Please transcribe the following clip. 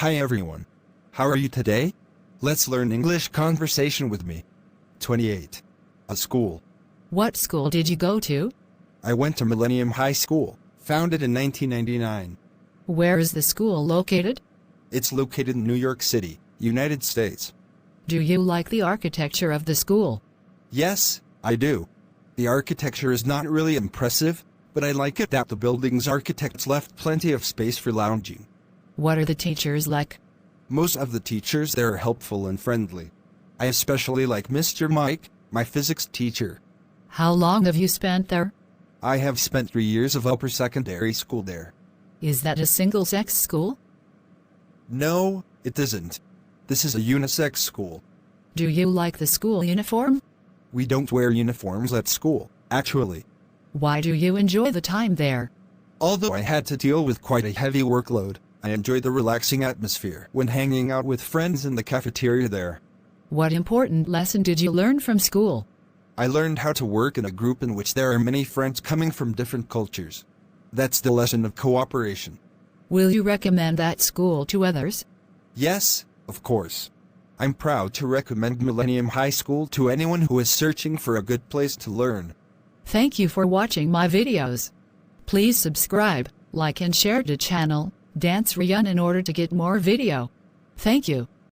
Hi everyone. How are you today? Let's learn English conversation with me. 28. A school. What school did you go to? I went to Millennium High School, founded in 1999. Where is the school located? It's located in New York City, United States. Do you like the architecture of the school? Yes, I do. The architecture is not really impressive, but I like it that the building's architects left plenty of space for lounging. What are the teachers like? Most of the teachers there are helpful and friendly. I especially like Mr. Mike, my physics teacher. How long have you spent there? I have spent 3 years of upper secondary school there. Is that a single-sex school? No, it isn't. This is a unisex school. Do you like the school uniform? We don't wear uniforms at school, actually. Why do you enjoy the time there? Although I had to deal with quite a heavy workload, I enjoyed the relaxing atmosphere when hanging out with friends in the cafeteria there. What important lesson did you learn from school? I learned how to work in a group in which there are many friends coming from different cultures. That's the lesson of cooperation. Will you recommend that school to others? Yes, of course. I'm proud to recommend Millennium High School to anyone who is searching for a good place to learn. Thank you for watching my videos. Please subscribe, like and share the channel, Sreyoun in order to get more video. Thank you.